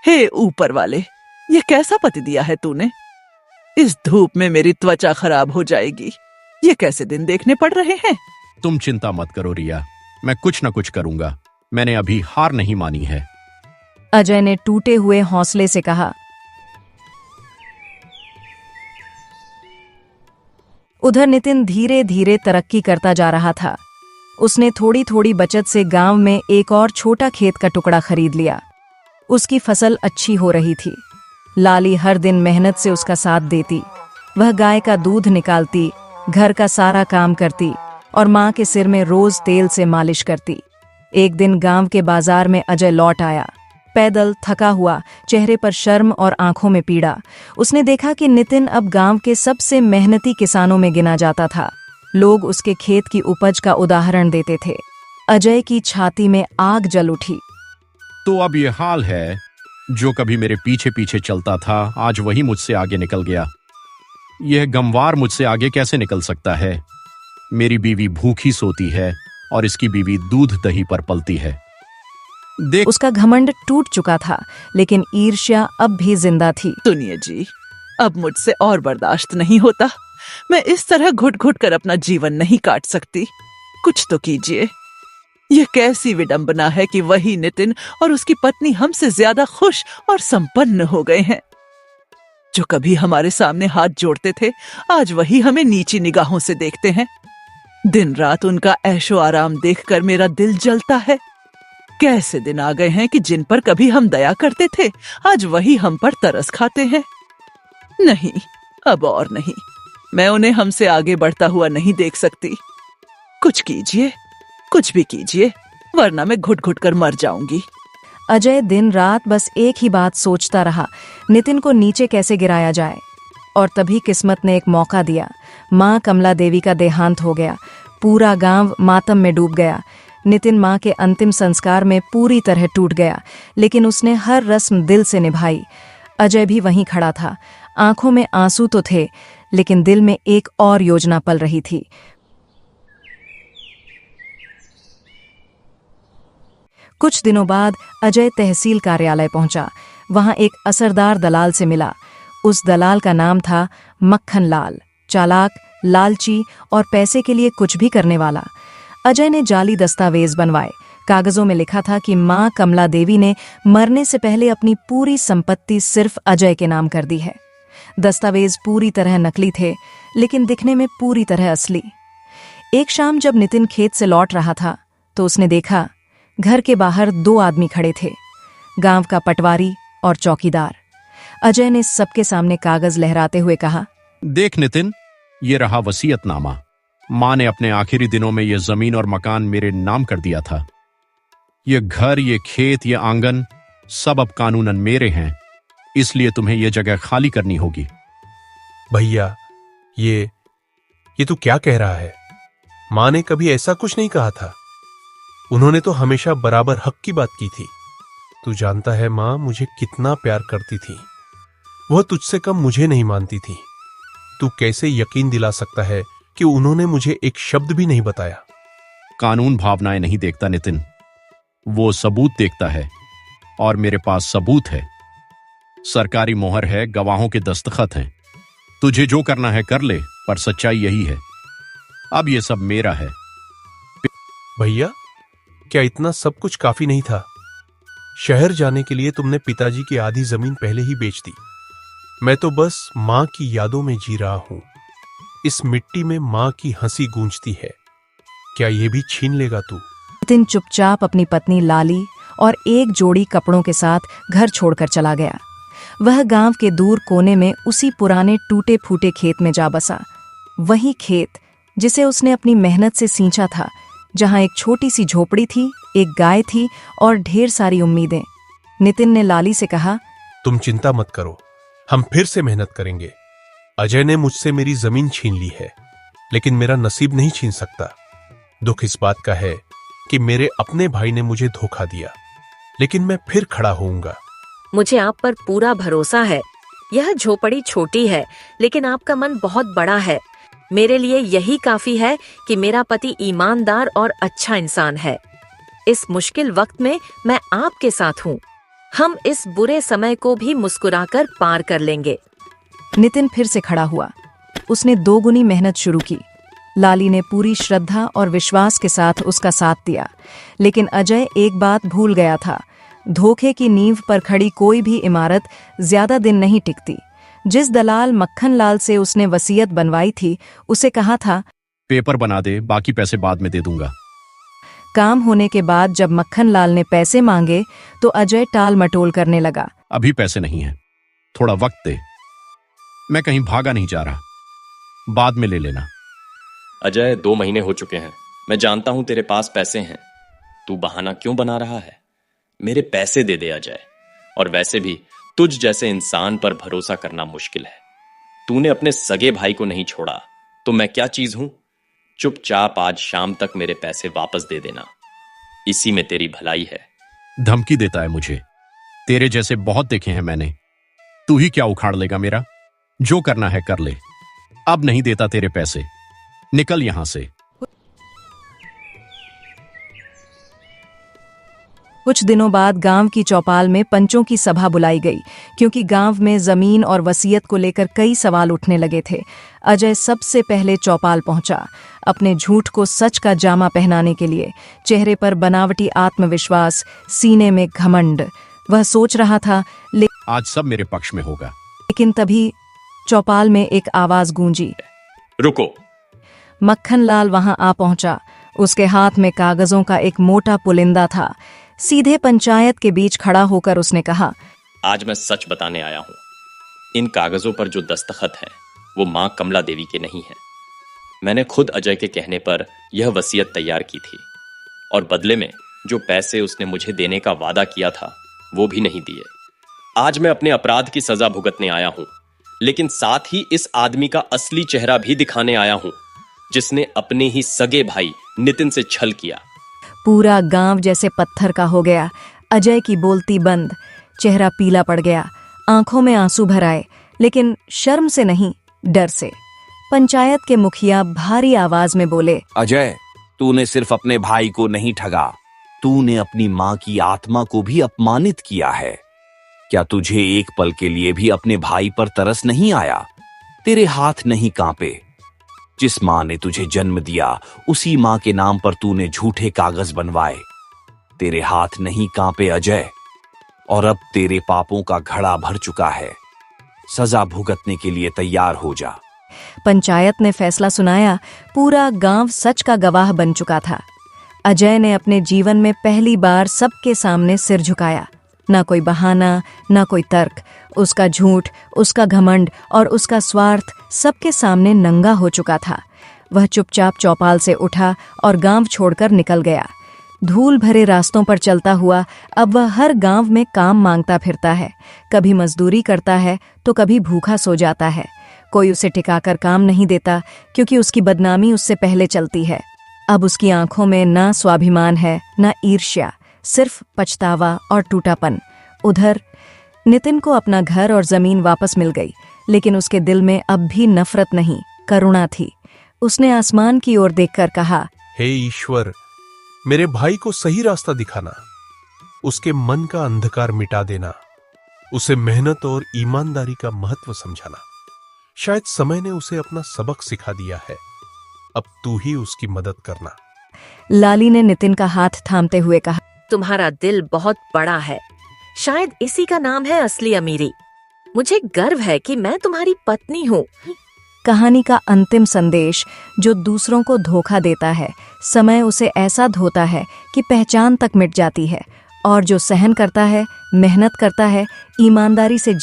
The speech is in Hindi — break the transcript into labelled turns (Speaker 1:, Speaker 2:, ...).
Speaker 1: हे ऊपर वाले, ये कैसा पति दिया है तूने? इस धूप में मेरी त्वचा खराब हो जाएगी। ये कैसे दिन देखने पड़ रहे हैं?
Speaker 2: तुम चिंता मत करो रिया, मैं कुछ न कुछ करूंगा। मैंने अभी हार नहीं मानी है।
Speaker 3: अजय ने टूटे हुए हौसले से कहा। उधर नितिन धीरे धीरे तरक्की करता जा रहा था। उसने थोड़ी थोड़ी बचत से गांव में एक और छोटा खेत का टुकड़ा खरीद लिया। उसकी फसल अच्छी हो रही थी। लाली हर दिन मेहनत से उसका साथ देती। वह गाय का दूध निकालती, घर का सारा काम करती और माँ के सिर में रोज तेल से मालिश करती। एक दिन गांव के बाजार में अजय लौट आया, पैदल, थका हुआ, चेहरे पर शर्म और आंखों में पीड़ा। उसने देखा कि नितिन अब गांव के सबसे मेहनती किसानों में गिना जाता था। लोग उसके खेत की उपज का उदाहरण देते थे। अजय की छाती में आग जल उठी।
Speaker 2: तो अब ये हाल है, जो कभी मेरे पीछे पीछे चलता था आज वही मुझसे आगे निकल गया। यह गमवार मुझसे आगे कैसे निकल सकता है? मेरी बीवी भूखी सोती है और इसकी बीवी दूध दही पर पलती है। देख,
Speaker 3: उसका घमंड टूट चुका था, लेकिन ईर्ष्या अब भी जिंदा थी।
Speaker 1: सुनिए जी, अब मुझसे और बर्दाश्त नहीं होता। मैं इस तरह घुट घुट कर अपना जीवन नहीं काट सकती। कुछ तो कीजिए। यह कैसी विडंबना है कि वही नितिन और उसकी पत्नी हमसे ज्यादा खुश और संपन्न हो गए हैं। जो कभी हमारे सामने हाथ जोड़ते थे, आज वही हमें नीची निगाहों से देखते हैं। दिन रात उनका ऐशो आराम देखकर मेरा दिल जलता है। कैसे दिन आ गए हैं कि जिन पर कभी हम दया करते थे, आज वही हम पर तरस खाते हैं। नहीं, अब और नहीं। मैं उन्हें हमसे आगे बढ़ता हुआ नहीं देख सकती। कुछ कीजिए, कुछ भी कीजिए, वरना मैं घुट घुट कर मर जाऊंगी।
Speaker 3: अजय दिन रात बस एक ही बात सोचता रहा, नितिन को नीचे कैसे गिराया जाए। और तभी किस्मत ने एक मौका दिया। माँ कमला देवी का देहांत हो गया। पूरा गांव मातम में डूब गया। नितिन माँ के अंतिम संस्कार में पूरी तरह टूट गया, लेकिन उसने हर रस्म दिल से निभाई। अजय भी वहीं खड़ा था। आंखों में आंसू तो थे, लेकिन दिल में एक और योजना पल रही थी। कुछ दिनों बाद अजय तहसील कार्यालय पहुंचा। वहां एक असरदार दलाल से मिला। उस दलाल का नाम था मक्खन लाल। चालाक, लालची और पैसे के लिए कुछ भी करने वाला। अजय ने जाली दस्तावेज बनवाए। कागजों में लिखा था कि मां कमला देवी ने मरने से पहले अपनी पूरी संपत्ति सिर्फ अजय के नाम कर दी है। दस्तावेज पूरी तरह नकली थे, लेकिन दिखने में पूरी तरह असली। एक शाम जब नितिन खेत से लौट रहा था, तो उसने देखा घर के बाहर 2 आदमी खड़े थे, गांव का पटवारी और चौकीदार। अजय ने सबके सामने कागज लहराते हुए कहा,
Speaker 2: देख नितिन, ये रहा वसीयतनामा। माँ ने अपने आखिरी दिनों में ये जमीन और मकान मेरे नाम कर दिया था। ये घर, ये खेत, ये आंगन सब अब कानूनन मेरे हैं, इसलिए तुम्हें ये जगह खाली करनी होगी।
Speaker 4: भैया, ये तू क्या कह रहा है? माँ ने कभी ऐसा कुछ नहीं कहा था। उन्होंने तो हमेशा बराबर हक की बात की थी। तू जानता है माँ मुझे कितना प्यार करती थी। वह तुझसे कम मुझे नहीं मानती थी। तू कैसे यकीन दिला सकता है कि उन्होंने मुझे एक शब्द भी नहीं बताया?
Speaker 2: कानून भावनाएं नहीं देखता नितिन, वो सबूत देखता है, और मेरे पास सबूत है। सरकारी मोहर है, गवाहों के दस्तखत हैं। तुझे जो करना है कर ले, पर सच्चाई यही है, अब ये सब मेरा है।
Speaker 4: भैया, क्या इतना सब कुछ काफी नहीं था? शहर जाने के लिए तुमने पिताजी की आधी जमीन पहले ही बेच दी। मैं तो बस मां की यादों में जी रहा हूं। इस मिट्टी में मां की हंसी गूंजती है। क्या ये भी छीन लेगा तू?
Speaker 3: नितिन चुपचाप अपनी पत्नी लाली और एक जोड़ी कपड़ों के साथ घर छोड़कर चला गया। वह गांव के दूर कोने में उसी पुराने टूटे फूटे खेत में जा बसा। वही खेत जिसे उसने अपनी मेहनत से सींचा था, जहां एक छोटी सी झोपड़ी थी, एक गाय थी और ढेर सारी उम्मीदें। नितिन ने लाली से कहा,
Speaker 4: तुम चिंता मत करो, हम फिर से मेहनत करेंगे। अजय ने मुझसे मेरी जमीन छीन ली है, लेकिन मेरा नसीब नहीं छीन सकता। दुख इस बात का है कि मेरे अपने भाई ने मुझे धोखा दिया, लेकिन मैं फिर खड़ा होऊंगा।
Speaker 5: मुझे आप पर पूरा भरोसा है। यह झोपड़ी छोटी है, लेकिन आपका मन बहुत बड़ा है। मेरे लिए यही काफी है कि मेरा पति ईमानदार और अच्छा इंसान है। इस मुश्किल वक्त में मैं आपके साथ हूँ। हम इस बुरे समय को भी मुस्कुराकर पार कर लेंगे।
Speaker 3: नितिन फिर से खड़ा हुआ। उसने दोगुनी मेहनत शुरू की। लाली ने पूरी श्रद्धा और विश्वास के साथ उसका साथ दिया, लेकिन अजय एक बात भूल गया था। धोखे की नींव पर खड़ी कोई भी इमारत ज्यादा दिन नहीं टिकती। जिस दलाल मक्खनलाल से उसने वसीयत बनवाई थी, उसे कहा था,
Speaker 2: पेपर बना दे, बाकी पैसे बाद में दे दूंगा।
Speaker 3: काम होने के बाद जब मक्खनलाल ने पैसे मांगे तो अजय टाल मटोल करने लगा।
Speaker 2: अभी पैसे नहीं है, थोड़ा वक्त दे, मैं कहीं भागा नहीं जा रहा, बाद में ले लेना।
Speaker 6: अजय, 2 महीने हो चुके हैं। मैं जानता हूं तेरे पास पैसे हैं, तू बहाना क्यों बना रहा है? मेरे पैसे दे दे अजय। और वैसे भी तुझ जैसे इंसान पर भरोसा करना मुश्किल है। तूने अपने सगे भाई को नहीं छोड़ा, तो मैं क्या चीज हूं? चुपचाप आज शाम तक मेरे पैसे वापस दे देना, इसी में तेरी भलाई है।
Speaker 2: धमकी देता है मुझे? तेरे जैसे बहुत देखे हैं मैंने। तू ही क्या उखाड़ लेगा मेरा? जो करना है कर ले, अब नहीं देता तेरे पैसे, निकल यहां से।
Speaker 3: कुछ दिनों बाद गांव की चौपाल में पंचों की सभा बुलाई गई, क्योंकि गांव में जमीन और वसीयत को लेकर कई सवाल उठने लगे थे। अजय सबसे पहले चौपाल पहुंचा, अपने झूठ को सच का जामा पहनाने के लिए। चेहरे पर बनावटी आत्मविश्वास, सीने में घमंड। वह सोच रहा था,
Speaker 2: आज सब मेरे पक्ष में होगा।
Speaker 3: लेकिन तभी चौपाल में एक आवाज गूंजी,
Speaker 6: रुको।
Speaker 3: मक्खनलाल वहां आ पहुंचा। उसके हाथ में कागजों का एक मोटा पुलिंदा था। सीधे पंचायत के बीच खड़ा होकर उसने कहा,
Speaker 6: आज मैं सच बताने आया हूं। इन कागजों पर जो दस्तखत है वो मां कमला देवी के नहीं है। मैंने खुद अजय के कहने पर यह वसीयत तैयार की थी, और बदले में जो पैसे उसने मुझे देने का वादा किया था वो भी नहीं दिए। आज मैं अपने अपराध की सजा भुगतने आया हूं, लेकिन साथ ही इस आदमी का असली चेहरा भी दिखाने आया हूं, जिसने अपने ही सगे भाई नितिन से छल किया।
Speaker 3: पूरा गांव जैसे पत्थर का हो गया। अजय की बोलती बंद, चेहरा पीला पड़ गया, आंखों में आंसू भर आए, लेकिन शर्म से नहीं, डर से। पंचायत के मुखिया भारी आवाज में बोले,
Speaker 7: अजय, तूने सिर्फ अपने भाई को नहीं ठगा, तूने अपनी मां की आत्मा को भी अपमानित किया है। क्या तुझे एक पल के लिए भी अपने भाई पर तरस नहीं आया? तेरे हाथ नहीं कांपे? जिस मां ने तुझे जन्म दिया, उसी मां के नाम पर तूने झूठे कागज बनवाए। तेरे हाथ नहीं कांपे अजय? और अब तेरे पापों का घड़ा भर चुका है। सजा भुगतने के लिए तैयार हो जा।
Speaker 3: पंचायत ने फैसला सुनाया। पूरा गांव सच का गवाह बन चुका था। अजय ने अपने जीवन में पहली बार सबके सामने सिर झुकाया। ना कोई बहाना, ना कोई तर्क। उसका झूठ, उसका घमंड और उसका स्वार्थ सबके सामने नंगा हो चुका था। वह चुपचाप चौपाल से उठा और गांव छोड़कर निकल गया। धूल भरे रास्तों पर चलता हुआ अब वह हर गांव में काम मांगता फिरता है। कभी मजदूरी करता है तो कभी भूखा सो जाता है। कोई उसे टिकाकर काम नहीं देता, क्योंकि उसकी बदनामी उससे पहले चलती है। अब उसकी आंखों में ना स्वाभिमान है, ना ईर्ष्या, सिर्फ पछतावा और टूटापन। उधर नितिन को अपना घर और जमीन वापस मिल गई, लेकिन उसके दिल में अब भी नफरत नहीं, करुणा थी। उसने आसमान की ओर देखकर कहा,
Speaker 4: हे ईश्वर, मेरे भाई को सही रास्ता दिखाना, उसके मन का अंधकार मिटा देना, उसे मेहनत और ईमानदारी का महत्व समझाना। शायद समय ने उसे अपना सबक सिखा दिया है। अब तू ही उसकी मदद करना।
Speaker 3: लाली ने नितिन का हाथ थामते हुए कहा,
Speaker 5: तुम्हारा दिल बहुत बड़ा है, शायद इसी का नाम है असली अमीरी। मुझे गर्व है कि मैं तुम्हारी पत्नी हूँ।
Speaker 3: कहानी का अंतिम संदेश, जो दूसरों को धोखा देता है, समय उसे ऐसा धोता है कि पहचान तक मिट जाती है, और जो सहन करता है, मेहनत करता है, ईमानदारी से